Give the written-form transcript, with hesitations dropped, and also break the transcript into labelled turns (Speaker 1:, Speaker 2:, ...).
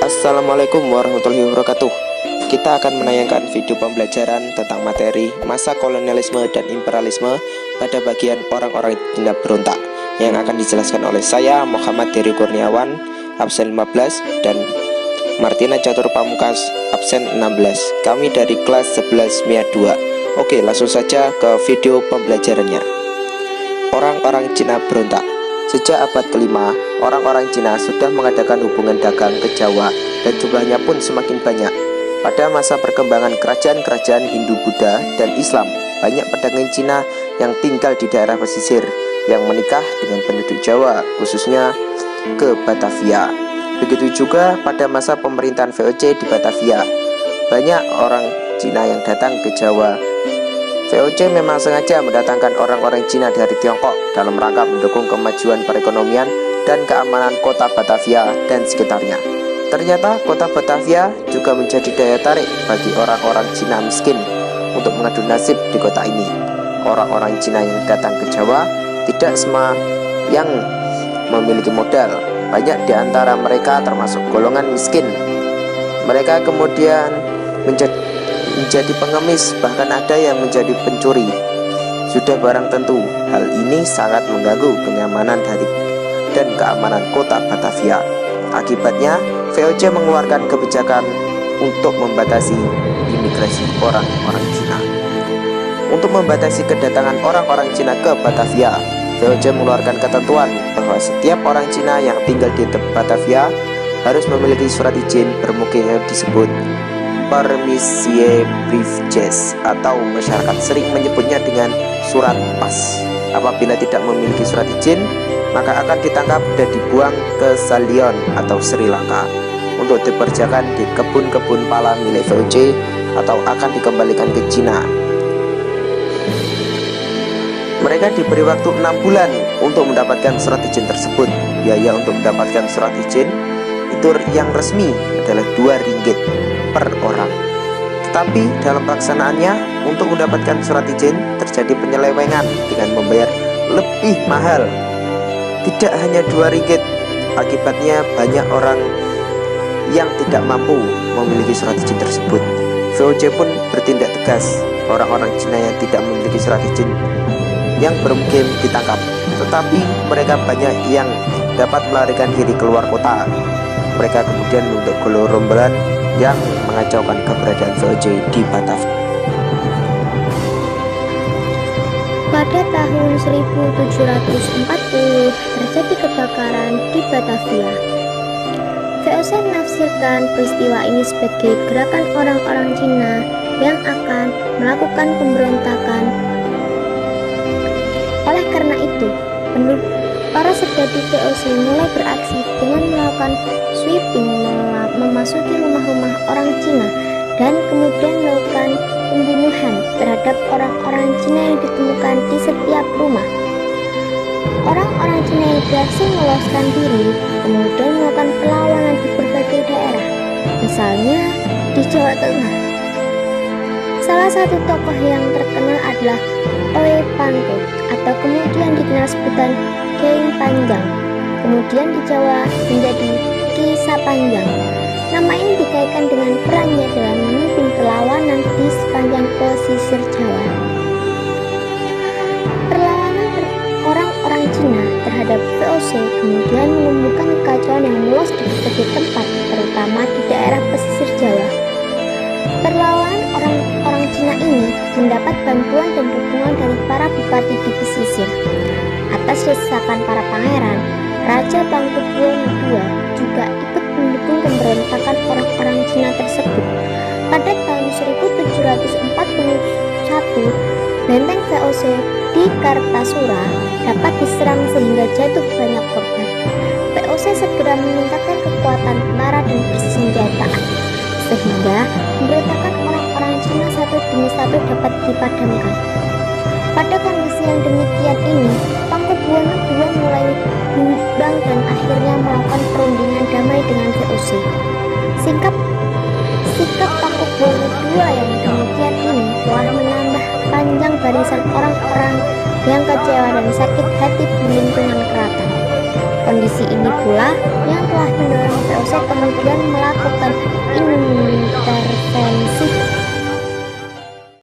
Speaker 1: Assalamualaikum warahmatullahi wabarakatuh. Kita akan menayangkan video pembelajaran tentang materi masa kolonialisme dan imperialisme pada bagian orang-orang Cina berontak yang akan dijelaskan oleh saya Muhammad Dery Kurniawan, absen 15, dan Martina Catur Pamungkas, absen 16. Kami dari kelas 11 MIA 2. Oke, langsung saja ke video pembelajarannya. Orang-orang Cina berontak. Sejak abad kelima, orang-orang Cina sudah mengadakan hubungan dagang ke Jawa dan jumlahnya pun semakin banyak. Pada masa perkembangan kerajaan-kerajaan Hindu-Buddha dan Islam, banyak pedagang Cina yang tinggal di daerah pesisir yang menikah dengan penduduk Jawa, khususnya ke Batavia. Begitu juga pada masa pemerintahan VOC di Batavia, banyak orang Cina yang datang ke Jawa. VOC memang sengaja mendatangkan orang-orang Cina dari Tiongkok dalam rangka mendukung kemajuan perekonomian dan keamanan kota Batavia dan sekitarnya. Ternyata kota Batavia juga menjadi daya tarik bagi orang-orang Cina miskin untuk mengadu nasib di kota ini. Orang-orang Cina yang datang ke Jawa tidak semua yang memiliki modal. Banyak di antara mereka termasuk golongan miskin. Mereka kemudian menjadi pengemis, bahkan ada yang menjadi pencuri. Sudah barang tentu, hal ini sangat mengganggu kenyamanan dan keamanan kota Batavia. Akibatnya, VOC mengeluarkan kebijakan untuk membatasi imigrasi orang-orang Cina. Untuk membatasi kedatangan orang-orang Cina ke Batavia, VOC mengeluarkan ketentuan bahwa setiap orang Cina yang tinggal di Batavia harus memiliki surat izin bermukim yang disebut permission briefcase, atau masyarakat sering menyebutnya dengan surat pas. Apabila tidak memiliki surat izin, maka akan ditangkap dan dibuang ke Ceylon atau Sri Lanka untuk dikerjakan di kebun-kebun pala milik VOC atau akan dikembalikan ke Cina. Mereka diberi waktu 6 bulan untuk mendapatkan surat izin tersebut. Biaya untuk mendapatkan surat izin itu yang resmi adalah 2 ringgit per orang. Tetapi dalam pelaksanaannya, untuk mendapatkan surat izin terjadi penyelewengan dengan membayar lebih mahal. Tidak hanya 2 ringgit, akibatnya banyak orang yang tidak mampu memiliki surat izin tersebut. VOC pun bertindak tegas. Orang-orang Cina yang tidak memiliki surat izin yang bermukim ditangkap, tetapi mereka banyak yang dapat melarikan diri keluar kota. Mereka kemudian membentuk gerombolan yang mengacaukan keberadaan VOC di Batavia.
Speaker 2: Pada tahun 1740 terjadi kebakaran di Batavia. VOC menafsirkan peristiwa ini sebagai gerakan orang-orang Cina yang akan melakukan pemberontakan. Oleh karena itu, para serdadu VOC mulai beraksi dengan melakukan sweeping, memasuki rumah-rumah orang Cina dan kemudian melakukan pembunuhan terhadap orang-orang Cina yang ditemukan di setiap rumah. Orang-orang Cina yang berhasil meloloskan diri kemudian melakukan perlawanan di berbagai daerah, misalnya di Jawa Tengah. Salah satu tokoh yang terkenal adalah Oe Panto, atau kemudian dikenal sebutan Kiai Panjang, kemudian di Jawa menjadi Ki Sapanjang. Nama ini dikaitkan dengan perannya dalam memimpin perlawanan di sepanjang pesisir Jawa. Perlawanan orang-orang Cina terhadap VOC kemudian menimbulkan kekacauan yang meluas di berbagai tempat, terutama di daerah pesisir Jawa. Perlawanan orang-orang Cina ini mendapat bantuan dan dukungan dari para bupati di pesisir. Atas desakan para pangeran, Raja Bangkubwono II juga ikut mendukung pemberontakan orang-orang Cina tersebut. Pada tahun 1741, benteng VOC di Kartasura dapat diserang sehingga jatuh banyak korban. VOC segera meningkatkan kekuatan tentara dan persenjataan, sehingga pemberontakan orang-orang Cina satu demi satu dapat dipadamkan. Pada kondisi yang demikian ini, Bangkubwono II mulai bimbang dan akhirnya melakukan perundingan damai dengan VOC. Sikap Bangkubwono II yang demikian ini telah menambah panjang barisan orang-orang yang kecewa dan sakit hati di lingkungan keraton. Kondisi ini pula yang telah mendorong VOC kemudian melakukan